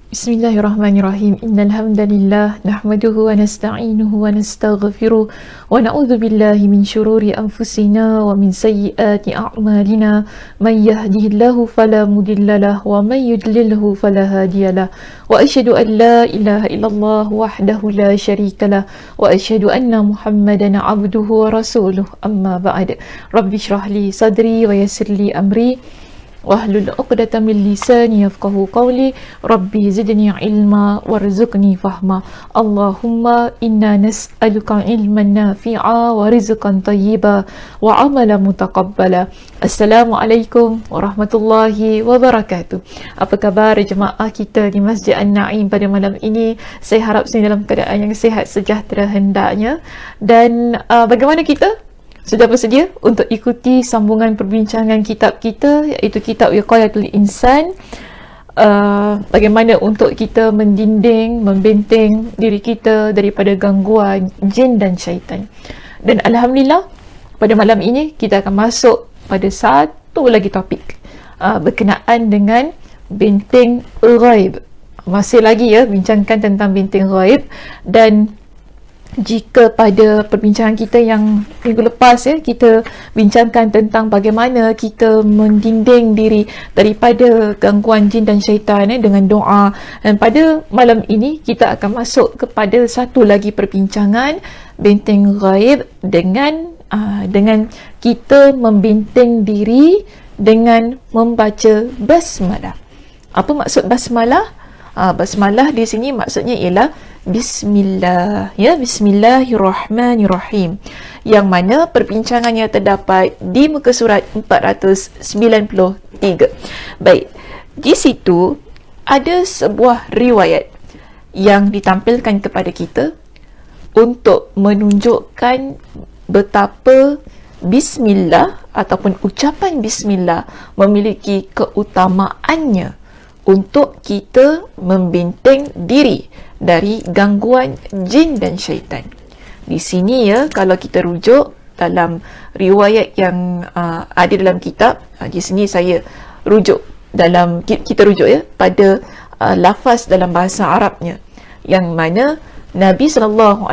Bismillahirrahmanirrahim. Innal hamdalillah nahmaduhu wa nasta'inuhu wa nastaghfiruh wa na'udzu billahi min shururi anfusina wa min sayyiati a'malina. Man yahdihillahu fala mudhillalah wa man yudlilhu fala hadiyalah. Wa asyhadu an la ilaha illallah wahdahu la syarikalah wa asyhadu anna Muhammadan 'abduhu wa rasuluh. Amma ba'd. Rabbi shrah li sadri wa yassir li amri wahlul 'uqdatam min lisani yafqahu qawli. Rabbi zidni ilma warzuqni fahma. Allahumma inna nas'aluka ilman nafi'a wa rizqan thayyiba wa amalan mutaqabbala. Assalamualaikum warahmatullahi wabarakatuh. Apa khabar jemaah kita di Masjid An-Naim pada malam ini? Saya harap semua dalam keadaan yang sihat sejahtera hendaknya. Dan bagaimana kita? Sudah bersedia untuk ikuti sambungan perbincangan kitab kita, iaitu kitab Wiqayatul Insan. Bagaimana untuk kita mendinding, membenteng diri kita daripada gangguan jin dan syaitan. Dan Alhamdulillah, pada malam ini kita akan masuk pada satu lagi topik berkenaan dengan benteng ghaib. Masih lagi bincangkan tentang benteng ghaib. Dan jika pada perbincangan kita yang minggu lepas kita bincangkan tentang bagaimana kita mendinding diri daripada gangguan jin dan syaitan dengan doa, dan pada malam ini kita akan masuk kepada satu lagi perbincangan benteng ghaib dengan kita membenteng diri dengan membaca basmalah. Apa maksud basmalah? Basmalah di sini maksudnya ialah Bismillah, Bismillahirrahmanirrahim, yang mana perbincangannya terdapat di muka surat 493. Baik, di situ ada sebuah riwayat yang ditampilkan kepada kita untuk menunjukkan betapa Bismillah ataupun ucapan Bismillah memiliki keutamaannya untuk kita membenteng diri dari gangguan jin dan syaitan. Di sini kalau kita rujuk dalam riwayat yang ada dalam kitab, di sini saya rujuk dalam, kita rujuk pada lafaz dalam bahasa Arabnya, yang mana Nabi SAW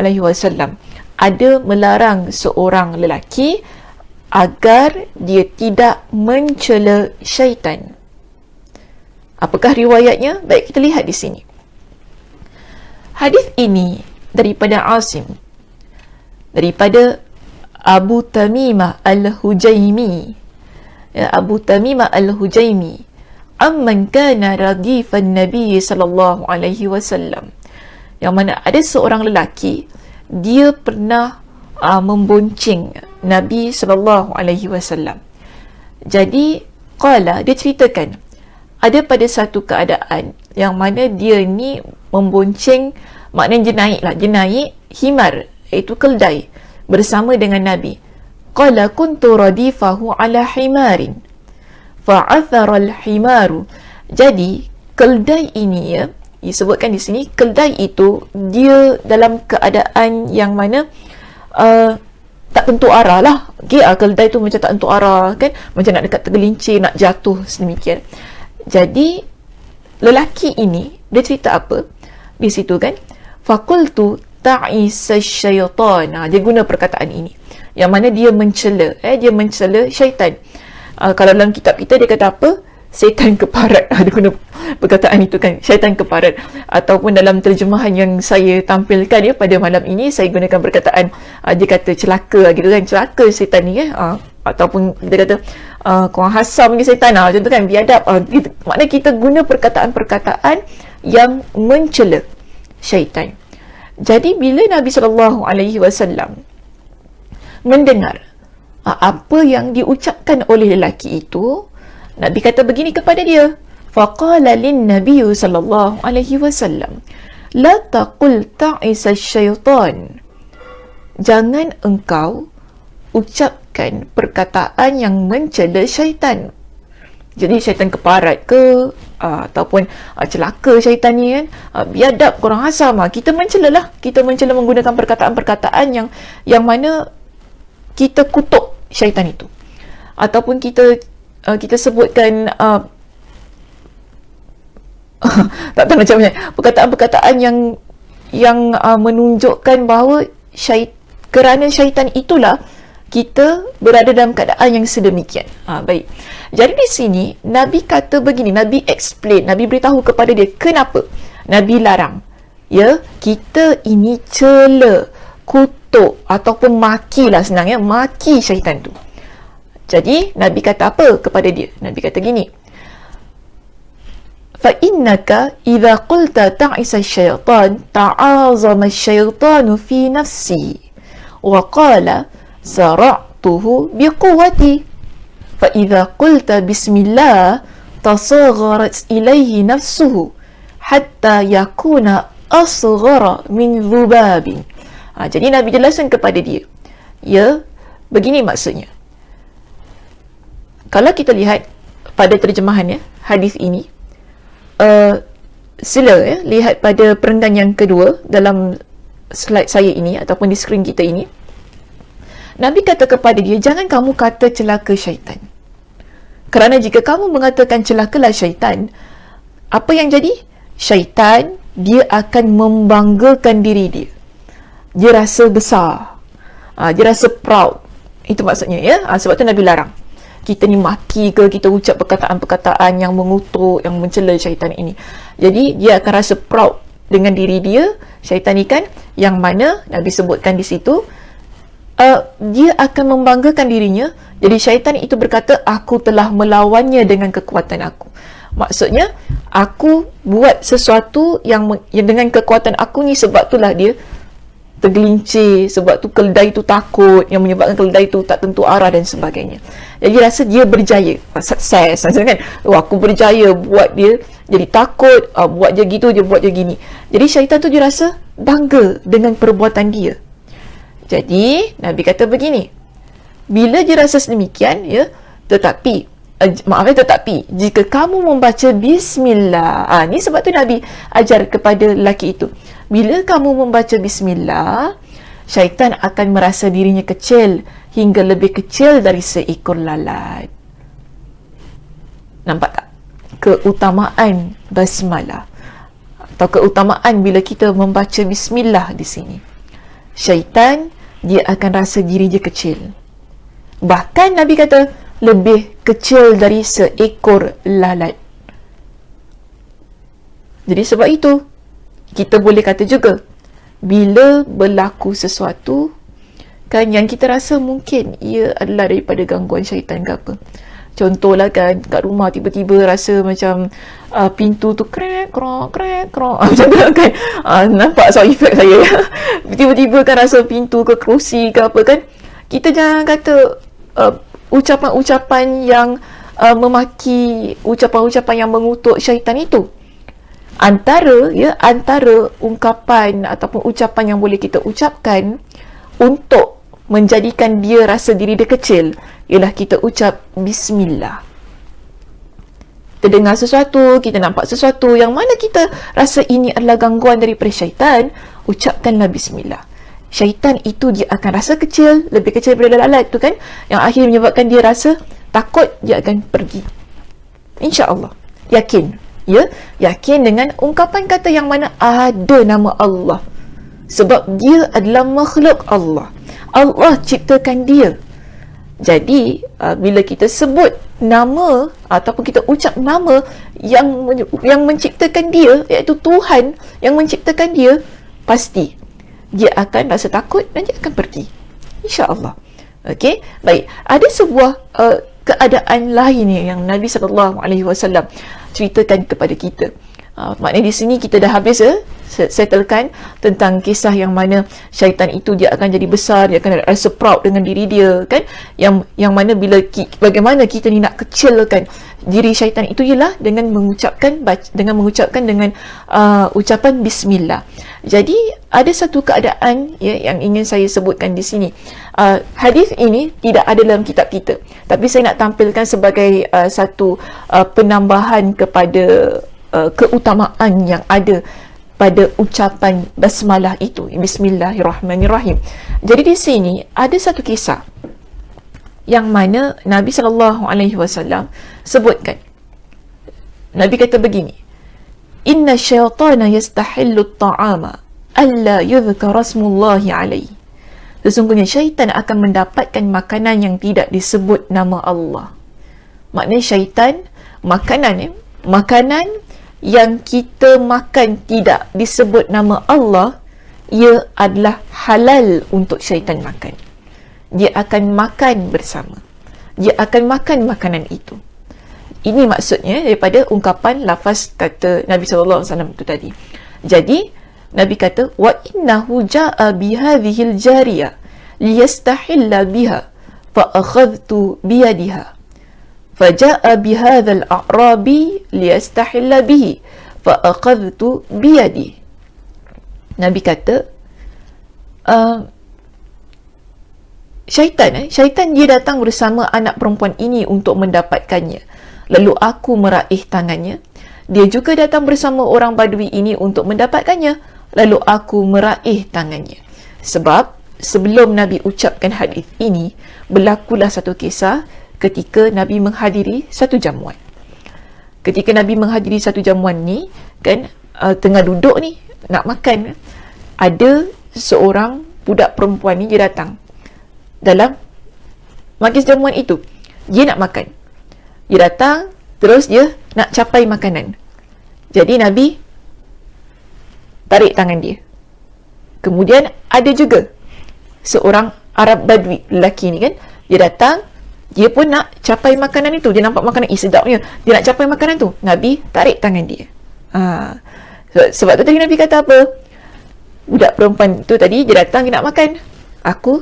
ada melarang seorang lelaki agar dia tidak mencela syaitan. Apakah riwayatnya? Baik, kita lihat di sini. Hadis ini daripada Asim, daripada Abu Tamimah Al-Hujaimi. Abu Tamimah Al-Hujaimi, amman kana radifan Nabi sallallahu alaihi wasallam. Yang mana ada seorang lelaki, dia pernah membonceng Nabi sallallahu alaihi wasallam. Jadi dia ceritakan, ada pada satu keadaan yang mana dia ni membonceng, maknanya dia naik himar, iaitu keldai, bersama dengan Nabi. Qala kuntu radifahu ala himarin fa'athara al-himaru. Jadi keldai ini disebutkan di sini, keldai itu dia dalam keadaan yang mana tak tentu arah lah. Keldai tu macam tak tentu arah kan, macam nak dekat tergelincir, nak jatuh sedemikian. Jadi lelaki ini dia cerita apa di situ kan? Faqultu ta'isa syaitan. Dia guna perkataan ini yang mana dia mencela syaitan. Kalau dalam kitab kita dia kata apa? Syaitan keparat. Dia guna perkataan itu kan, syaitan keparat. Ataupun dalam terjemahan yang saya tampilkan pada malam ini, saya gunakan perkataan dia kata celaka gitu kan, celaka syaitan ni ataupun kita kata korang hasam ni syaitan macam tu kan, biadab maknanya kita guna perkataan-perkataan yang mencela syaitan. Jadi bila Nabi SAW mendengar apa yang diucapkan oleh lelaki itu, Nabi kata begini kepada dia, faqala lin Nabi SAW, la taqul ta'isa syaitan, jangan engkau ucapkan perkataan yang mencela syaitan. Jadi syaitan keparat ke ataupun celaka syaitan ni kan, biadab, korang hasam, kita mencela lah, kita mencela menggunakan perkataan-perkataan yang mana kita kutuk syaitan itu, ataupun kita sebutkan Tak tahu macam mana, perkataan-perkataan yang menunjukkan bahawa kerana syaitan itulah kita berada dalam keadaan yang sedemikian. Baik. Jadi di sini Nabi kata begini, Nabi explain, Nabi beritahu kepada dia kenapa Nabi larang. Ya, kita ini cela, kutuk ataupun makilah, senang ya, maki syaitan tu. Jadi Nabi kata apa kepada dia? Nabi kata gini, فَإِنَّكَ إِذَا قُلْتَ تَعِسَ الشَّيْطَانِ تَعَاظَمَ الشَّيْطَانُ فِي نَفْسِهِ وَقَالَ سَرَعْتُهُ بِقُوَّتِي فَإِذَا قُلْتَ بِسْمِ اللَّهِ تَصَغَّرَتْ إِلَيْهِ نَفْسُهُ حَتَّى يَكُونَ أَصْغَرَ مِنْ ذُبَابٍ. Jadi Nabi jelaskan kepada dia, ya, begini maksudnya. Kalau kita lihat pada terjemahan hadis ini, sila lihat pada perenggan yang kedua dalam slide saya ini ataupun di skrin kita ini. Nabi kata kepada dia, jangan kamu kata celaka syaitan. Kerana jika kamu mengatakan celakalah syaitan, apa yang jadi? Syaitan, dia akan membanggakan diri dia. Dia rasa besar. Dia rasa proud. Itu maksudnya, ya. Sebab tu Nabi larang. Kita ni maki ke, kita ucap perkataan-perkataan yang mengutuk, yang mencela syaitan ini. Jadi dia akan rasa proud dengan diri dia, syaitan ni kan, yang mana Nabi sebutkan di situ, dia akan membanggakan dirinya. Jadi syaitan itu berkata, aku telah melawannya dengan kekuatan aku. Maksudnya, aku buat sesuatu yang dengan kekuatan aku ni, sebab itulah dia tergelincir, sebab tu keledai tu takut, yang menyebabkan keledai tu tak tentu arah dan sebagainya. Jadi rasa dia berjaya, sukses kan, aku berjaya buat dia jadi takut, buat je gitu, dia buat je gini. Jadi syaitan tu dia rasa bangga dengan perbuatan dia. Jadi Nabi kata begini, bila dia rasa sedemikian, ya, tetapi jika kamu membaca bismillah, ni sebab tu Nabi ajar kepada lelaki itu, bila kamu membaca bismillah, syaitan akan merasa dirinya kecil hingga lebih kecil dari seekor lalat. Nampak tak keutamaan basmalah atau keutamaan bila kita membaca bismillah di sini? Syaitan, dia akan rasa diri dia kecil. Bahkan Nabi kata lebih kecil dari seekor lalat. Jadi sebab itu kita boleh kata juga, bila berlaku sesuatu kan yang kita rasa mungkin ia adalah daripada gangguan syaitan ke apa. Contohlah kan, kat rumah tiba-tiba rasa macam pintu tu krek krok macam tu kan. Nampak sound effect saya. Tiba-tiba kan rasa pintu ke kerusi ke apa kan. Kita jangan kata ucapan-ucapan yang memaki, ucapan-ucapan yang mengutuk syaitan itu. Antara ungkapan ataupun ucapan yang boleh kita ucapkan untuk menjadikan dia rasa diri dia kecil ialah kita ucap bismillah. Kita dengar sesuatu, kita nampak sesuatu yang mana kita rasa ini adalah gangguan daripada syaitan, ucapkanlah bismillah. Syaitan itu dia akan rasa kecil, lebih kecil daripada lalat tu kan, yang akhirnya menyebabkan dia rasa takut, dia akan pergi. InsyaAllah. Yakin. Ya, yakin dengan ungkapan kata yang mana ada nama Allah. Sebab dia adalah makhluk Allah. Allah ciptakan dia. Jadi, bila kita sebut nama ataupun kita ucap nama yang menciptakan dia, iaitu Tuhan yang menciptakan dia, pasti dia akan rasa takut dan dia akan pergi. InsyaAllah. Okey, baik. Ada sebuah keadaan lain yang Nabi SAW ceritakan kepada kita. Maknanya di sini kita dah habis settlekan tentang kisah yang mana syaitan itu dia akan jadi besar, dia akan rasa proud dengan diri dia kan, yang mana bagaimana kita ni nak kecilkan diri syaitan itu ialah dengan mengucapkan dengan ucapan bismillah. Jadi ada satu keadaan yang ingin saya sebutkan di sini. Hadis ini tidak ada dalam kitab kita, tapi saya nak tampilkan sebagai satu penambahan kepada keutamaan yang ada pada ucapan basmalah itu, bismillahirrahmanirrahim. Jadi di sini ada satu kisah yang mana Nabi SAW sebutkan. Nabi kata begini, inna syaitana yastahillu at-ta'ama alla yudhkara rasmullahi alaihi. Sesungguhnya syaitan akan mendapatkan makanan yang tidak disebut nama Allah. Maknanya syaitan, makanan yang kita makan tidak disebut nama Allah, ia adalah halal untuk syaitan makan. Dia akan makan bersama. Dia akan makan makanan itu. Ini maksudnya daripada ungkapan lafaz kata Nabi SAW itu tadi. Jadi Nabi kata, wa innahu ja'a bihadhil jariyah liyastahilla biha fa akhadhtu biyadiha. Faja'a bihadzal a'rabi liyastahilla bihi fa akhadhtu biyadi. Nabi kata, syaitan dia datang bersama anak perempuan ini untuk mendapatkannya. Lalu aku meraih tangannya. Dia juga datang bersama orang Badui ini untuk mendapatkannya. Lalu aku meraih tangannya. Sebab sebelum Nabi ucapkan hadis ini, berlakulah satu kisah ketika Nabi menghadiri satu jamuan. Ketika Nabi menghadiri satu jamuan ni, kan, tengah duduk ni nak makan, ada seorang budak perempuan ni dia datang dalam majlis jamuan itu. Dia nak makan. Dia datang, terus dia nak capai makanan. Jadi Nabi tarik tangan dia. Kemudian ada juga seorang Arab Badui, lelaki ni kan, dia datang, dia pun nak capai makanan itu. Dia nampak makanan, sedapnya. Dia nak capai makanan tu. Nabi tarik tangan dia. Sebab tu tadi Nabi kata apa? Budak perempuan tu tadi, dia datang, dia nak makan. Aku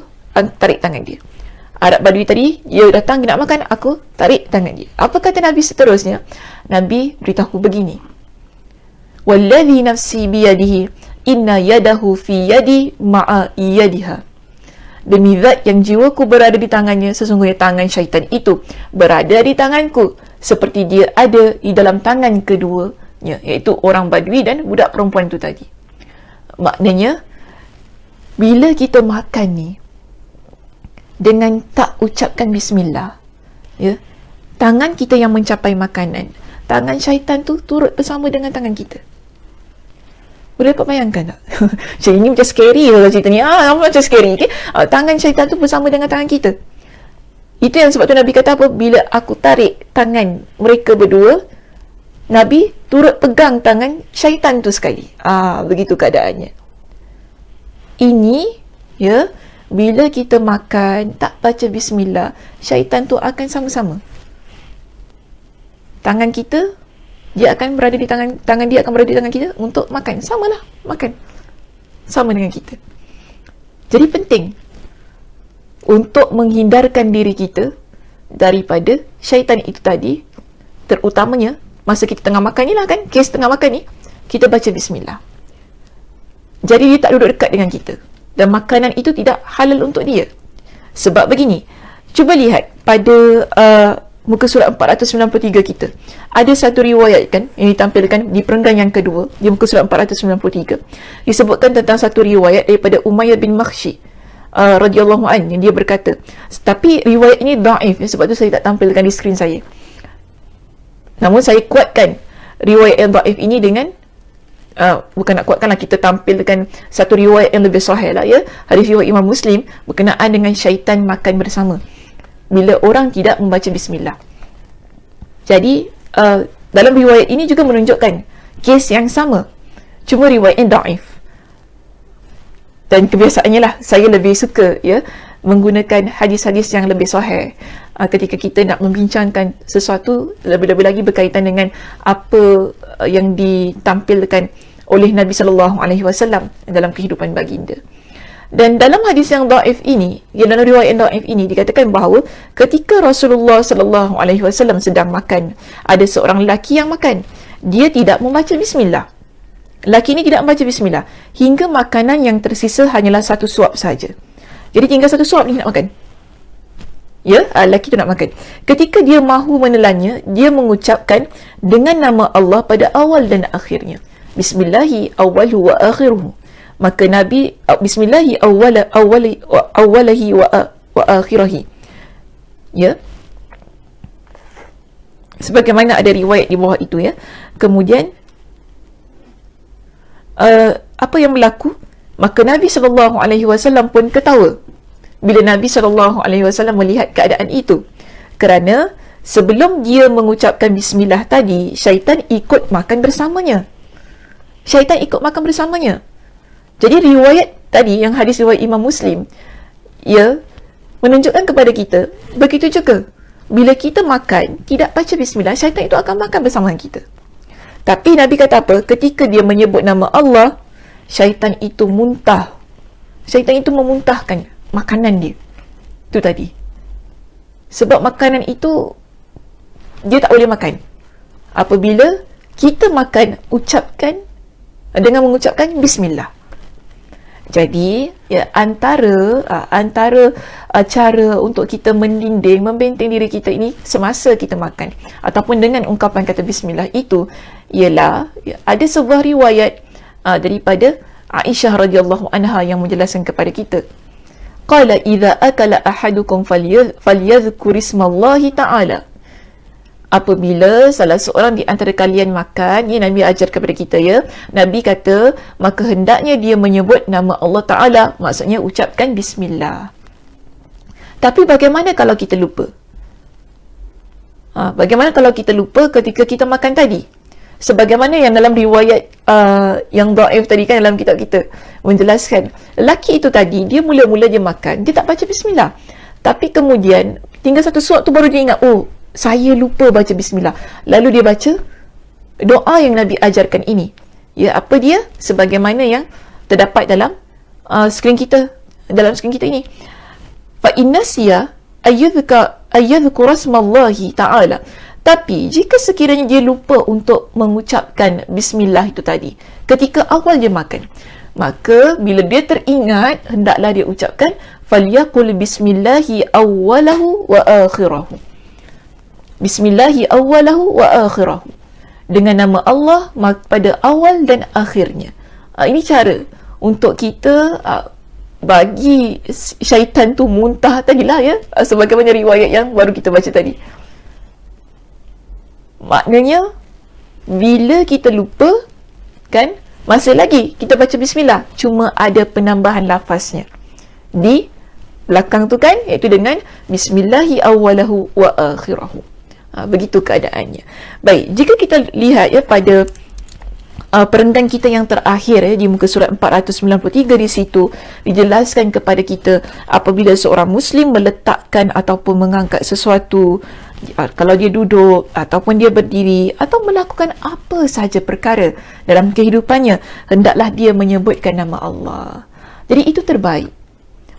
tarik tangan dia. Arab Badui tadi, dia datang, dia nak makan. Aku tarik tangan dia. Apa kata Nabi seterusnya? Nabi beritahu begini. Walladhi nafsi biyadihi inna yadahu fi yadi ma'a yadiha. Demi zat yang jiwaku berada di tangannya, sesungguhnya tangan syaitan itu berada di tanganku seperti dia ada di dalam tangan keduanya, iaitu orang Badui dan budak perempuan itu tadi. Maknanya, bila kita makan ni dengan tak ucapkan bismillah, ya, tangan kita yang mencapai makanan, tangan syaitan tu turut bersama dengan tangan kita. Boleh dapat bayangkan tak? Macam ini macam scary lah cerita ni. Macam scary. Okay? Tangan syaitan tu bersama dengan tangan kita. Itu yang sebab tu Nabi kata apa? Bila aku tarik tangan mereka berdua, Nabi turut pegang tangan syaitan tu sekali. Begitu keadaannya. Ini, ya, bila kita makan, tak baca bismillah, syaitan tu akan sama-sama. Tangan kita, dia akan berada di tangan dia akan berada di tangan kita untuk makan. Samalah, makan. Sama dengan kita. Jadi penting untuk menghindarkan diri kita daripada syaitan itu tadi, terutamanya masa kita tengah makan ni lah kan, kes tengah makan ni, kita baca bismillah. Jadi dia tak duduk dekat dengan kita. Dan makanan itu tidak halal untuk dia. Sebab begini, cuba lihat pada muka surat 493 kita. Ada satu riwayat kan yang ditampilkan di perenggan yang kedua di muka surat 493. Disebutkan tentang satu riwayat daripada Umayyah bin Makhshi radhiyallahu anhu, yang dia berkata, tapi riwayat ini dhaif, sebab tu saya tak tampilkan di skrin saya. Namun saya kuatkan riwayat yang dhaif ini dengan bukan nak kuatkan lah, kita tampilkan satu riwayat yang lebih sahih lah, ya, hadis riwayat Imam Muslim berkenaan dengan syaitan makan bersama bila orang tidak membaca bismillah. Jadi dalam riwayat ini juga menunjukkan kes yang sama, cuma riwayat yang dhaif. Dan kebiasaannya lah, saya lebih suka, ya, menggunakan hadis-hadis yang lebih sahih ketika kita nak membincangkan sesuatu, lebih-lebih lagi berkaitan dengan apa yang ditampilkan oleh Nabi SAW dalam kehidupan baginda. Dan dalam hadis yang dhaif ini, dalam riwayat yang dhaif ini dikatakan bahawa ketika Rasulullah SAW sedang makan, ada seorang lelaki yang makan, dia tidak membaca bismillah. Lelaki ini tidak membaca bismillah hingga makanan yang tersisa hanyalah satu suap saja. Jadi tinggal satu suap ni nak makan. Ya, lelaki itu nak makan. Ketika dia mahu menelannya, dia mengucapkan dengan nama Allah pada awal dan akhirnya. Bismillahi awwalu wa akhiruhu. Maka Nabi bismillahi awwalahi wa akhirahi. Ya. Sebagaimana ada riwayat di bawah itu, ya. Kemudian apa yang berlaku? Maka Nabi SAW pun ketawa bila Nabi SAW melihat keadaan itu, kerana sebelum dia mengucapkan bismillah tadi, syaitan ikut makan bersamanya. Jadi riwayat tadi, yang hadis riwayat Imam Muslim, ia menunjukkan kepada kita, begitu juga bila kita makan tidak baca bismillah, syaitan itu akan makan bersama kita. Tapi Nabi kata apa? Ketika dia menyebut nama Allah, syaitan itu muntah. Syaitan itu memuntahkan makanan dia. Itu tadi. Sebab makanan itu dia tak boleh makan. Apabila kita makan, dengan mengucapkan bismillah. Jadi, ya, antara cara untuk kita membenteng diri kita ini semasa kita makan ataupun dengan ungkapan kata bismillah itu ialah, ya, ada sebuah riwayat daripada Aisyah radhiyallahu anha yang menjelaskan kepada kita. Qala idza akala ahadukum falyadhkur ismallahi ta'ala. Apabila salah seorang di antara kalian makan, ini Nabi ajar kepada kita, ya. Nabi kata, maka hendaknya dia menyebut nama Allah Ta'ala, maksudnya ucapkan bismillah. Tapi bagaimana kalau kita lupa? Bagaimana kalau kita lupa ketika kita makan tadi? Sebagaimana yang dalam riwayat yang dhaif tadi kan, dalam kitab kita menjelaskan, lelaki itu tadi, dia mula-mula dia makan, dia tak baca bismillah. Tapi kemudian, tinggal satu suatu baru dia ingat, oh, saya lupa baca bismillah. Lalu dia baca doa yang Nabi ajarkan ini. Ya, apa dia? Sebagaimana yang terdapat dalam skrin kita ini. Fa innasiya ayyadhkura ismallahi ta'ala. Tapi jika sekiranya dia lupa untuk mengucapkan bismillah itu tadi ketika awal dia makan, maka bila dia teringat, hendaklah dia ucapkan falyaqul bismillahi awwalahu wa akhirahu. Bismillahi awwalahu wa akhirahu. Dengan nama Allah pada awal dan akhirnya. Ini cara untuk kita bagi syaitan tu muntah tadilah, ya. Sebagaimana riwayat yang baru kita baca tadi. Maknanya, bila kita lupa, kan, masih lagi kita baca bismillah, cuma ada penambahan lafaznya di belakang tu kan, iaitu dengan bismillahi awwalahu wa akhirahu. Begitu keadaannya. Baik, jika kita lihat, ya, pada perenggan kita yang terakhir, ya, di muka surat 493, di situ dijelaskan kepada kita apabila seorang Muslim meletakkan ataupun mengangkat sesuatu, kalau dia duduk ataupun dia berdiri atau melakukan apa sahaja perkara dalam kehidupannya, hendaklah dia menyebutkan nama Allah. Jadi itu terbaik.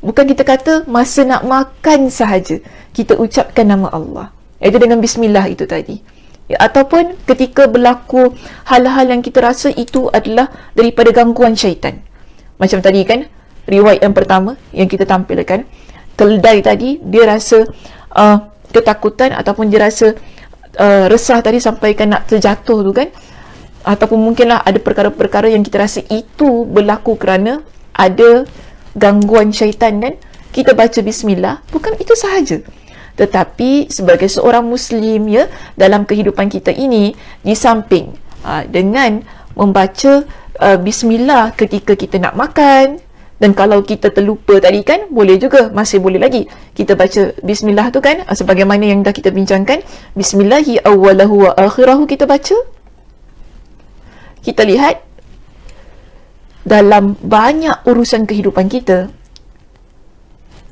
Bukan kita kata masa nak makan sahaja kita ucapkan nama Allah, iaitu dengan bismillah itu tadi, ya, ataupun ketika berlaku hal-hal yang kita rasa itu adalah daripada gangguan syaitan. Macam tadi kan, riwayat yang pertama yang kita tampilkan, keledai tadi, dia rasa ketakutan ataupun dia rasa resah tadi sampai kan nak terjatuh tu kan, ataupun mungkinlah ada perkara-perkara yang kita rasa itu berlaku kerana ada gangguan syaitan kan, kita baca bismillah, bukan itu sahaja. Tetapi sebagai seorang Muslim, ya, dalam kehidupan kita ini, di samping dengan membaca bismillah ketika kita nak makan, dan kalau kita terlupa tadi kan, boleh juga, masih boleh lagi kita baca bismillah tu kan, sebagaimana yang dah kita bincangkan, bismillahi awwalahu wa akhirahu kita baca. Kita lihat dalam banyak urusan kehidupan kita,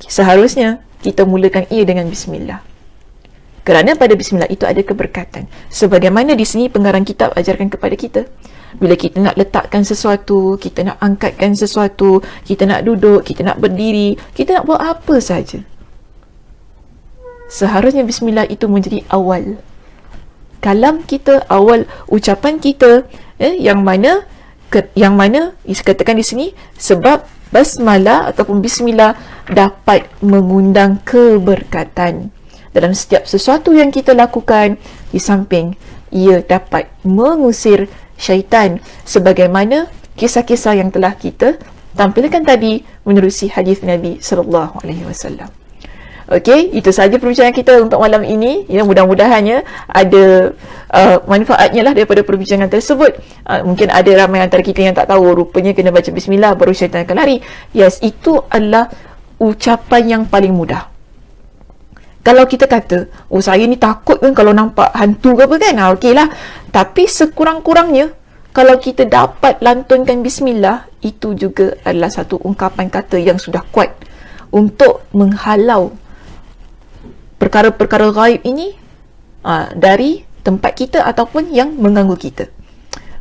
seharusnya kita mulakan ia dengan bismillah. Kerana pada bismillah itu ada keberkatan. Sebagaimana di sini pengarang kitab ajarkan kepada kita. Bila kita nak letakkan sesuatu, kita nak angkatkan sesuatu, kita nak duduk, kita nak berdiri, kita nak buat apa saja, seharusnya bismillah itu menjadi awal kalam kita, awal ucapan kita, yang mana dikatakan di sini sebab basmalah ataupun bismillah dapat mengundang keberkatan dalam setiap sesuatu yang kita lakukan, di samping ia dapat mengusir syaitan, sebagaimana kisah-kisah yang telah kita tampilkan tadi menerusi hadis Nabi SAW. Okey, itu sahaja perbincangan kita untuk malam ini. Ya, mudah-mudahannya ada manfaatnya lah daripada perbincangan tersebut. Mungkin ada ramai antara kita yang tak tahu, rupanya kena baca bismillah baru syaitan akan lari. Yes, itu adalah ucapan yang paling mudah. Kalau kita kata, oh saya ni takut kan kalau nampak hantu ke apa kan, okey lah. Tapi sekurang-kurangnya, kalau kita dapat lantunkan bismillah, itu juga adalah satu ungkapan kata yang sudah kuat untuk menghalau perkara-perkara gaib ini dari tempat kita ataupun yang mengganggu kita.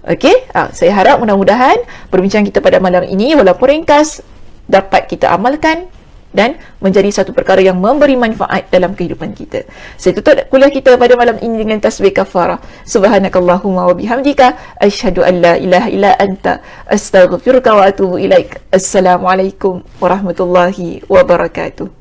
Okey, saya harap mudah-mudahan perbincangan kita pada malam ini walaupun ringkas dapat kita amalkan dan menjadi satu perkara yang memberi manfaat dalam kehidupan kita. Saya tutup kuliah kita pada malam ini dengan tasbih kafarah. Subhanakallahumma wa bihamdika asyhadu an la ilaha illa anta astaghfiruka wa atubu ilaik. Assalamualaikum warahmatullahi wabarakatuh.